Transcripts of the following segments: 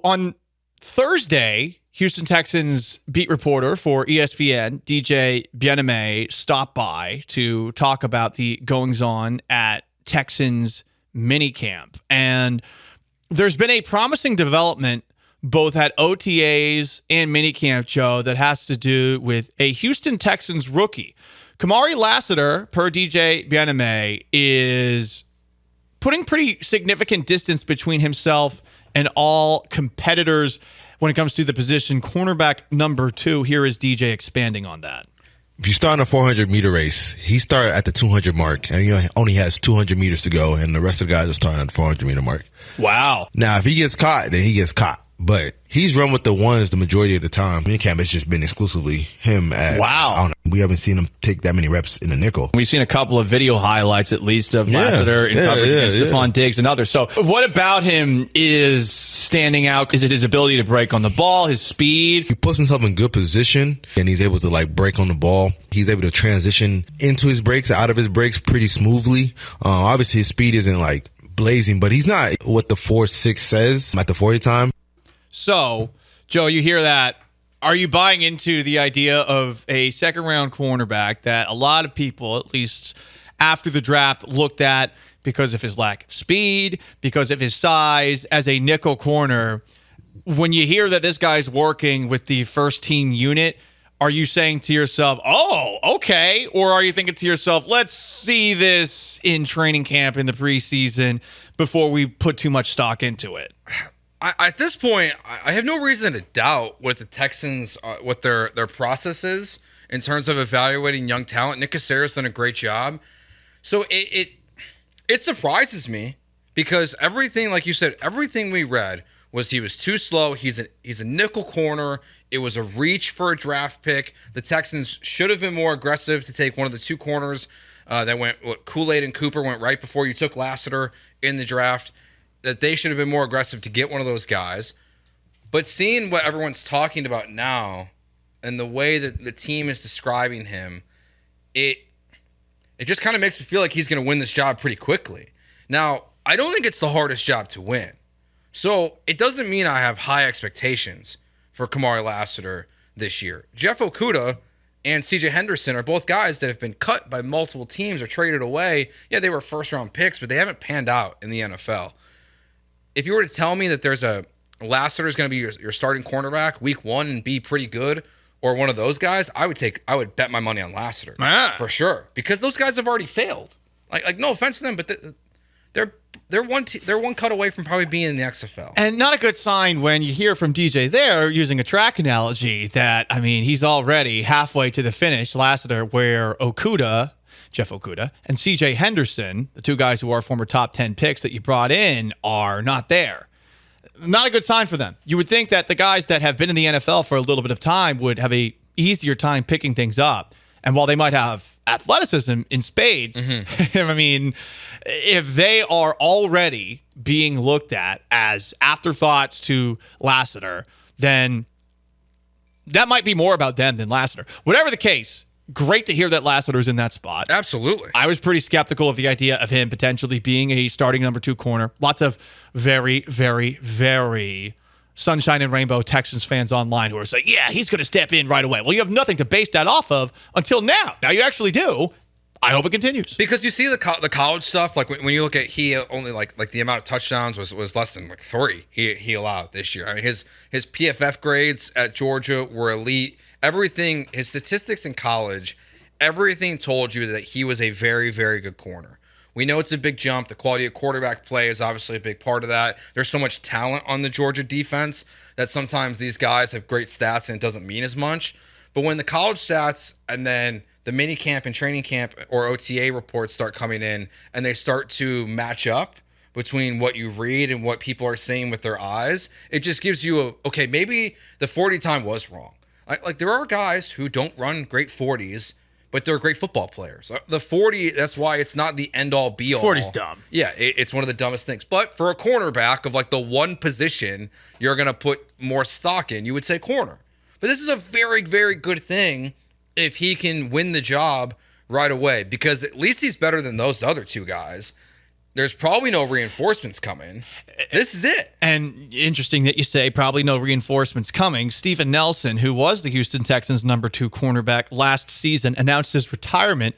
On Thursday, Houston Texans beat reporter for ESPN, DJ Bien-Aimé, stopped by to talk about the goings-on at Texans minicamp. And there's been a promising development both at OTAs and minicamp, Joe, that has to do with a Houston Texans rookie. Kamari Lassiter, per DJ Bien-Aimé, is putting pretty significant distance between himself and all competitors when it comes to the position. Cornerback number 2. Here is DJ expanding on that. If you start in a 400-meter race, he started at the 200 mark, and he only has 200 meters to go, and the rest of the guys are starting at the 400-meter mark. Wow. Now, if he gets caught, then he gets caught. But he's run with the ones the majority of the time. Minicamp, it's just been exclusively him. Wow. I don't know. We haven't seen him take that many reps in the nickel. We've seen a couple of video highlights, at least, of Lassiter in coverage against Stephon Diggs and others. So what about him is standing out? Is it his ability to break on the ball, his speed? He puts himself in good position, and he's able to, break on the ball. He's able to transition into his breaks, out of his breaks pretty smoothly. Obviously, his speed isn't, blazing, but he's not what the 4.6 says at the 40 time. So, Joe, you hear that. Are you buying into the idea of a second-round cornerback that a lot of people, at least after the draft, looked at because of his lack of speed, because of his size as a nickel corner? When you hear that this guy's working with the first-team unit, are you saying to yourself, oh, okay? Or are you thinking to yourself, let's see this in training camp in the preseason before we put too much stock into it? At this point, I have no reason to doubt what the Texans, what their process is in terms of evaluating young talent. Nick Caser's done a great job. So it surprises me because everything, like you said, everything we read was he was too slow. He's a nickel corner. It was a reach for a draft pick. The Texans should have been more aggressive to take one of the two corners that went, Kool-Aid and Cooper went right before you took Lassiter in the draft. That they should have been more aggressive to get one of those guys. But seeing what everyone's talking about now and the way that the team is describing him, it just kind of makes me feel like he's going to win this job pretty quickly. Now, I don't think it's the hardest job to win. So it doesn't mean I have high expectations for Kamari Lassiter this year. Jeff Okudah and CJ Henderson are both guys that have been cut by multiple teams or traded away. Yeah, they were first-round picks, but they haven't panned out in the NFL. If you were to tell me that there's a Lassiter is going to be your starting cornerback week 1 and be pretty good, or one of those guys, I would bet my money on Lassiter for sure, because those guys have already failed. Like no offense to them, but they're one cut away from probably being in the XFL. And not a good sign when you hear from DJ there using a track analogy that, I mean, he's already halfway to the finish, Lassiter, where Jeff Okudah, and CJ Henderson, the two guys who are former top 10 picks that you brought in, are not there. Not a good sign for them. You would think that the guys that have been in the NFL for a little bit of time would have a easier time picking things up. And while they might have athleticism in spades, I mean, if they are already being looked at as afterthoughts to Lassiter, then that might be more about them than Lassiter. Whatever the case, great to hear that Lassiter's in that spot. Absolutely. I was pretty skeptical of the idea of him potentially being a starting number 2 corner. Lots of very, very, very sunshine and rainbow Texans fans online who are saying, yeah, he's going to step in right away. Well, you have nothing to base that off of until now. Now you actually do. I hope it continues. Because you see the college stuff, like when you look at he only like the amount of touchdowns was less than 3 he allowed this year. I mean his PFF grades at Georgia were elite. Everything, his statistics in college, everything told you that he was a very, very good corner. We know it's a big jump. The quality of quarterback play is obviously a big part of that. There's so much talent on the Georgia defense that sometimes these guys have great stats and it doesn't mean as much. But when the college stats and then the mini camp and training camp or OTA reports start coming in and they start to match up between what you read and what people are seeing with their eyes, it just gives you okay, maybe the 40 time was wrong. Like there are guys who don't run great 40s, but they're great football players. The 40, that's why it's not the end-all, be-all. 40's dumb. Yeah, it's one of the dumbest things. But for a cornerback of the one position you're going to put more stock in, you would say corner. But this is a very, very good thing if he can win the job right away, because at least he's better than those other two guys. there's probably no reinforcements coming. This is it. And interesting that you say probably no reinforcements coming. Steven Nelson, who was the Houston Texans' number 2 cornerback last season, announced his retirement.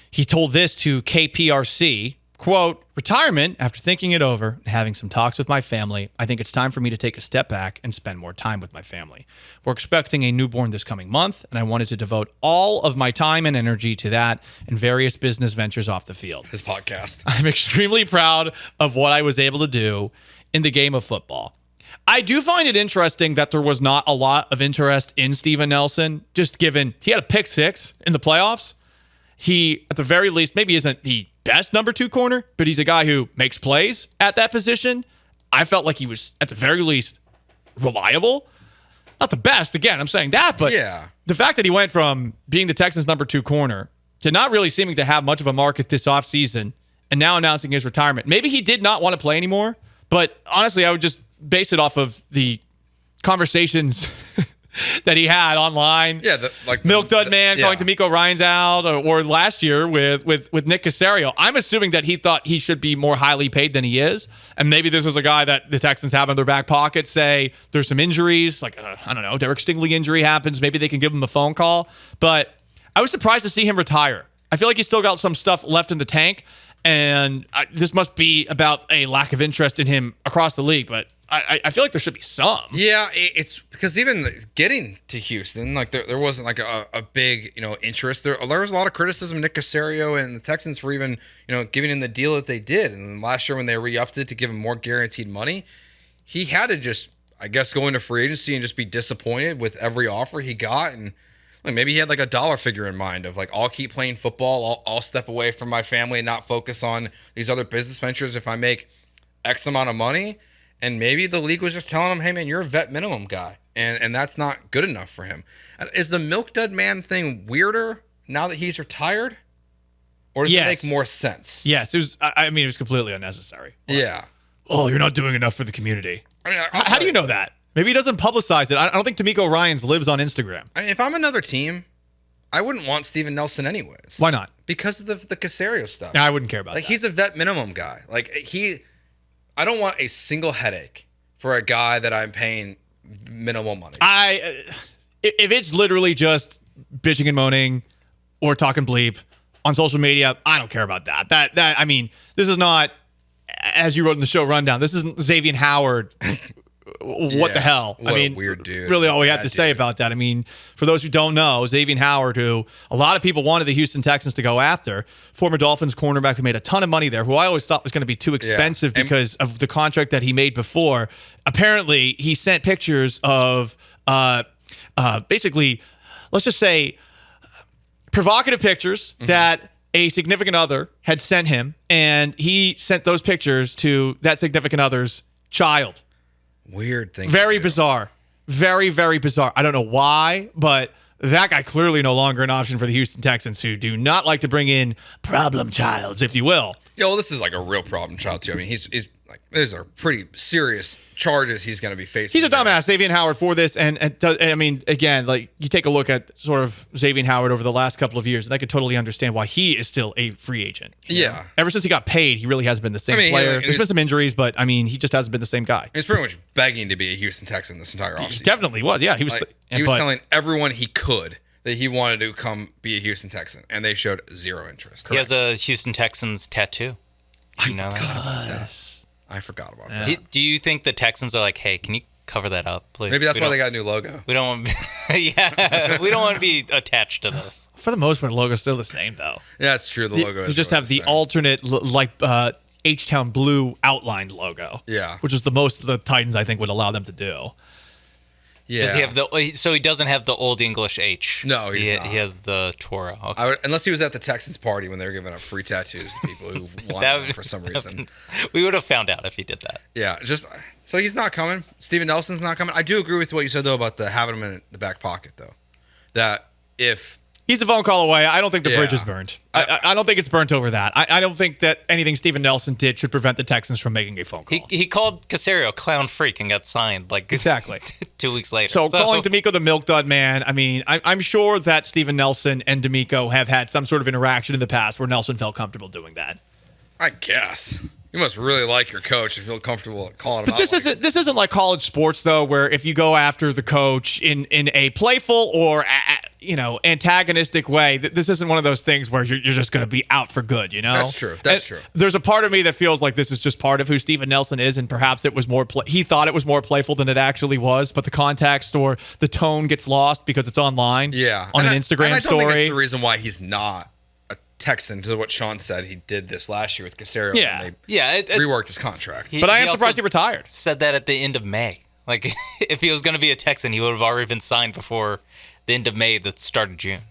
He told this to KPRC, quote, "Retirement, after thinking it over and having some talks with my family, I think it's time for me to take a step back and spend more time with my family. We're expecting a newborn this coming month, and I wanted to devote all of my time and energy to that and various business ventures off the field. His podcast. I'm extremely proud of what I was able to do in the game of football." I do find it interesting that there was not a lot of interest in Steven Nelson, just given he had a pick 6 in the playoffs. He, at the very least, maybe isn't the best number 2 corner, but he's a guy who makes plays at that position. I felt like he was, at the very least, reliable. Not the best, again, I'm saying that, but the fact that he went from being the Texans' number 2 corner to not really seeming to have much of a market this offseason and now announcing his retirement. Maybe he did not want to play anymore, but honestly, I would just base it off of the conversations that he had online. Yeah, Milk Dud Man calling D'Amico Ryans out, or last year with Nick Caserio. I'm assuming that he thought he should be more highly paid than he is, and maybe this is a guy that the Texans have in their back pocket. Say there's some injuries, like I don't know, Derek Stingley injury happens. Maybe they can give him a phone call. But I was surprised to see him retire. I feel like he's still got some stuff left in the tank, and this must be about a lack of interest in him across the league. But I feel like there should be some. Yeah, it's because even getting to Houston, like there wasn't like a big interest. There was a lot of criticism of Nick Caserio and the Texans for even giving him the deal that they did. And last year when they re-upped it to give him more guaranteed money, he had to just, I guess, go into free agency and just be disappointed with every offer he got. And like maybe he had like a dollar figure in mind of like, I'll keep playing football. I'll step away from my family and not focus on these other business ventures if I make X amount of money. And maybe the league was just telling him, hey, man, you're a vet minimum guy. And that's not good enough for him. Is the Milk Dud Man thing weirder now that he's retired? Or does it make more sense? Yes. It was completely unnecessary. Yeah. Oh, you're not doing enough for the community. How do you know that? Maybe he doesn't publicize it. I don't think D'Amico Ryans lives on Instagram. If I'm another team, I wouldn't want Steven Nelson anyways. Why not? Because of the Caserio stuff. I wouldn't care about that. He's a vet minimum guy. I don't want a single headache for a guy that I'm paying minimal money. If it's literally just bitching and moaning or talking bleep on social media, I don't care about that. This is not, as you wrote in the show rundown, this isn't Xavier Howard. What the hell? What a weird dude. Really all we have to say about that. For those who don't know, Xavier Howard, who a lot of people wanted the Houston Texans to go after, former Dolphins cornerback who made a ton of money there, who I always thought was going to be too expensive because of the contract that he made before. Apparently, he sent pictures of basically, let's just say, provocative pictures that a significant other had sent him, and he sent those pictures to that significant other's child. Weird thing. Very bizarre. Very, very bizarre. I don't know why, but that guy clearly no longer an option for the Houston Texans, who do not like to bring in problem childs, if you will. Yeah, well, this is like a real problem child, too. He's like, these are pretty serious charges he's going to be facing. He's a dumbass, Xavier Howard, for this. And again, like you take a look at sort of Xavier Howard over the last couple of years, and I could totally understand why he is still a free agent. Yeah. Ever since he got paid, he really hasn't been the same player. There's been some injuries, but he just hasn't been the same guy. He's pretty much begging to be a Houston Texan this entire offseason. He definitely was. Yeah, he was telling everyone he could that he wanted to come be a Houston Texan, and they showed zero interest. He has a Houston Texans tattoo. I forgot about that. Do you think the Texans are like, hey, can you cover that up, please? Maybe that's why they got a new logo. We don't want we don't want to be attached to this. For the most part, the logo's still the same, though. Yeah, that's true. The logo is You just have the alternate, H-Town blue outlined logo. Yeah. Which is the most the Titans, I think, would allow them to do. Yeah. Does he have so he doesn't have the old English H? No, he has the Torah. Okay. Unless he was at the Texans party when they were giving out free tattoos to people who wanted them for some reason. We would have found out if he did that. Yeah, so he's not coming. Steven Nelson's not coming. I do agree with what you said, though, about having him in the back pocket, though. That if... He's a phone call away. I don't think the bridge is burned. I don't think it's burnt over that. I don't think that anything Steven Nelson did should prevent the Texans from making a phone call. He called Caserio clown freak and got signed exactly 2 weeks later. So calling D'Amico the Milk Dud Man, I'm sure that Steven Nelson and D'Amico have had some sort of interaction in the past where Nelson felt comfortable doing that. I guess. You must really like your coach and feel comfortable calling him But out. this isn't like college sports though, where if you go after the coach in a playful or antagonistic way, this isn't one of those things where you're just going to be out for good. That's true. That's true. There's a part of me that feels like this is just part of who Steven Nelson is, and perhaps it was more. He thought it was more playful than it actually was, but the context or the tone gets lost because it's online. Yeah, on and an Instagram and I don't story. think that's the reason why he's not a Texan. To what Sean said, he did this last year with Caserio. Yeah. when Yeah, they reworked his contract. But I am also surprised he retired. Said that at the end of May. Like, if he was going to be a Texan, he would have already been signed before the end of May, the start of June.